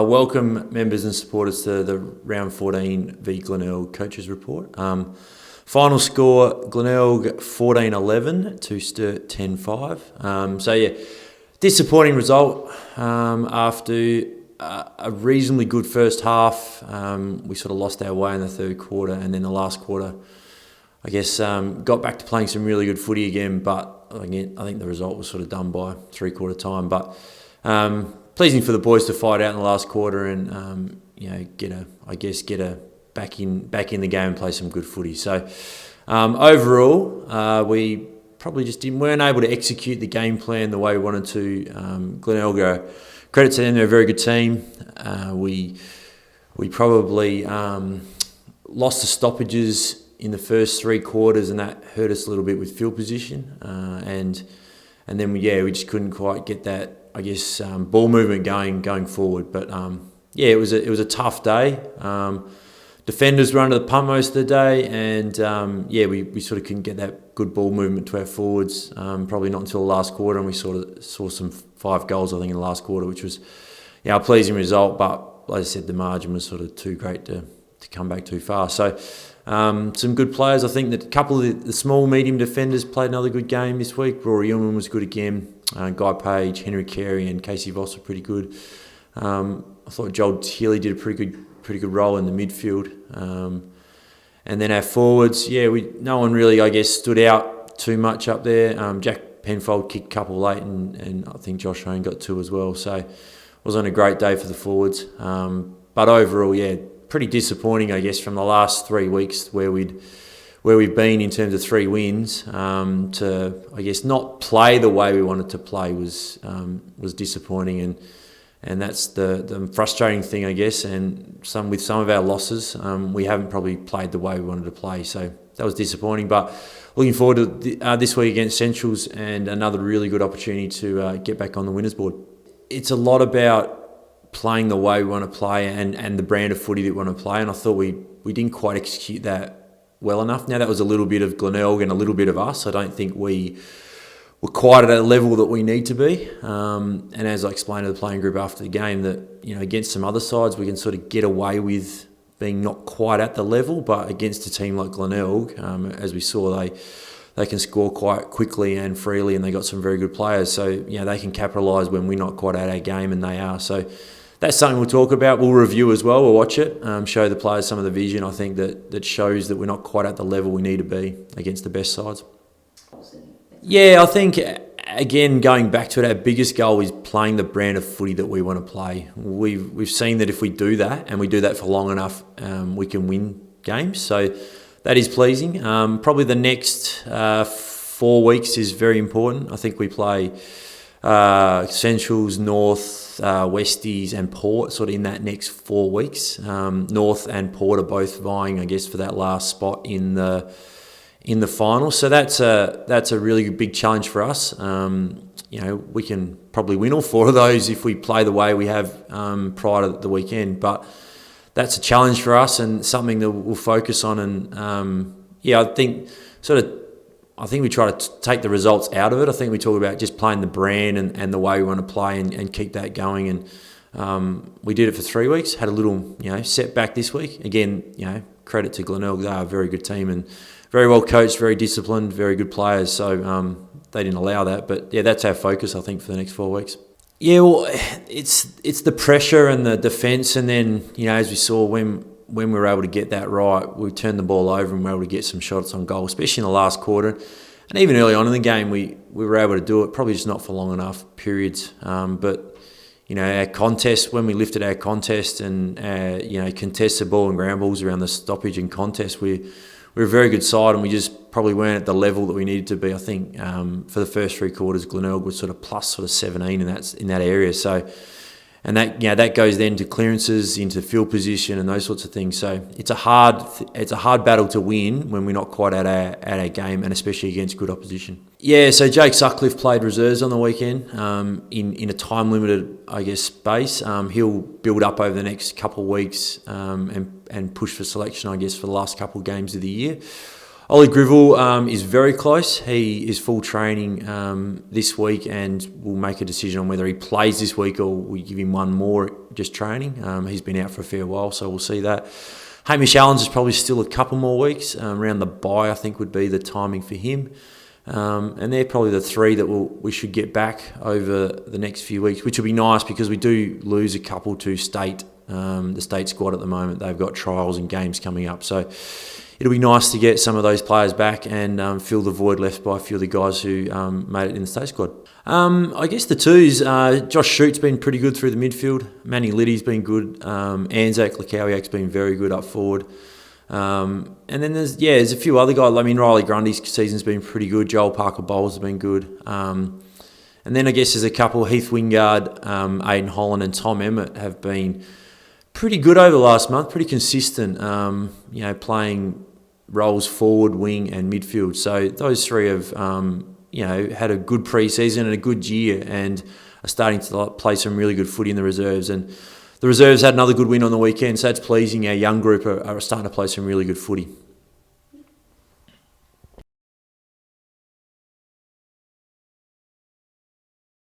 Welcome members and supporters to the round 14 v Glenelg coaches report. Final score, Glenelg 14-11 to Sturt 10-5. Disappointing result after a reasonably good first half. We sort of lost our way in the third quarter, and then the last quarter, I guess, got back to playing some really good footy again, but again, I think the result was sort of done by three-quarter time. But pleasing for the boys to fight out in the last quarter and get back in the game and play some good footy. So overall, we probably just weren't able to execute the game plan the way we wanted to. Glenelg, credit to them, they're a very good team. We probably lost the stoppages in the first three quarters, and that hurt us a little bit with field position. And then we just couldn't quite get that, ball movement going forward. But it was a tough day. Defenders were under the pump most of the day, and we sort of couldn't get that good ball movement to our forwards. Probably not until the last quarter, and we sort of saw some 5 goals, I think, in the last quarter, which was a pleasing result. But like I said, the margin was sort of too great to come back too far. So some good players. I think that a couple of the small, medium defenders played another good game this week. Rory Ullman was good again. Guy Page, Henry Carey, and Casey Voss were pretty good. I thought Joel Healy did a pretty good role in the midfield. And then our forwards, no one really, stood out too much up there. Jack Penfold kicked a couple late, and I think Josh Hone got 2 as well. So it wasn't a great day for the forwards. But overall, pretty disappointing, from the last 3 weeks where we've been in terms of 3 wins. To not play the way we wanted to play was disappointing, and that's the frustrating thing, And with some of our losses, we haven't probably played the way we wanted to play, so that was disappointing. But looking forward to this week against Centrals, and another really good opportunity to get back on the winners board. It's a lot about playing the way we want to play and the brand of footy that we want to play, and I thought we didn't quite execute that well enough. Now, that was a little bit of Glenelg and a little bit of us. I don't think we were quite at a level that we need to be. And as I explained to the playing group after the game, that against some other sides we can sort of get away with being not quite at the level, but against a team like Glenelg, as we saw, they can score quite quickly and freely, and they got some very good players. So they can capitalise when we're not quite at our game, and they are. So that's something we'll talk about. We'll review as well. We'll watch it, show the players some of the vision, I think, that shows that we're not quite at the level we need to be against the best sides. I think, again, going back to it, our biggest goal is playing the brand of footy that we want to play. We've seen that if we do that, and we do that for long enough, we can win games. So that is pleasing. Probably the next 4 weeks is very important. I think we play Centrals, North, Westies and Port sort of in that next 4 weeks. North and Port are both vying, for that last spot in the final. So that's a really big challenge for us. We can probably win all 4 of those if we play the way we have prior to the weekend. But that's a challenge for us and something that we'll focus on. And I think we try to take the results out of it. I think we talk about just playing the brand and the way we want to play and keep that going. And we did it for 3 weeks, had a little setback this week. Again, credit to Glenelg. They are a very good team and very well coached, very disciplined, very good players. So they didn't allow that. But that's our focus, I think, for the next 4 weeks. It's the pressure and the defence, and then as we saw when we were able to get that right, we turned the ball over and we were able to get some shots on goal, especially in the last quarter. And even early on in the game, we were able to do it, probably just not for long enough periods. But our contest, when we lifted our contest and contested ball and ground balls around the stoppage and contest, we were a very good side, and we just probably weren't at the level that we needed to be. I think for the first 3 quarters, Glenelg was sort of plus 17 in that area. So, and that goes then to clearances, into field position, and those sorts of things. So it's a hard battle to win when we're not quite at our game, and especially against good opposition. So Jake Sutcliffe played reserves on the weekend in a time limited, space. He'll build up over the next couple of weeks and push for selection, for the last couple of games of the year. Ollie Grivell is very close. He is full training this week, and we'll make a decision on whether he plays this week or we give him one more just training. He's been out for a fair while, so we'll see that. Hamish Allens is probably still a couple more weeks. Around the bye, I think, would be the timing for him. And they're probably the three that we should get back over the next few weeks, which will be nice because we do lose a couple to state, the state squad at the moment. They've got trials and games coming up. So it'll be nice to get some of those players back and fill the void left by a few of the guys who made it in the state squad. I guess the twos, Josh Schutt's been pretty good through the midfield. Manny Liddy's been good. Anzac Lekawiak's been very good up forward. And then there's a few other guys. I mean, Riley Grundy's season's been pretty good. Joel Parker-Bowles has been good. And then I guess there's a couple. Heath Wingard, Aidan Holland and Tom Emmett have been pretty good over the last month, pretty consistent, playing roles forward, wing and midfield. So those three have, had a good pre-season and a good year and are starting to play some really good footy in the reserves. And the reserves had another good win on the weekend, so it's pleasing. Our young group are starting to play some really good footy.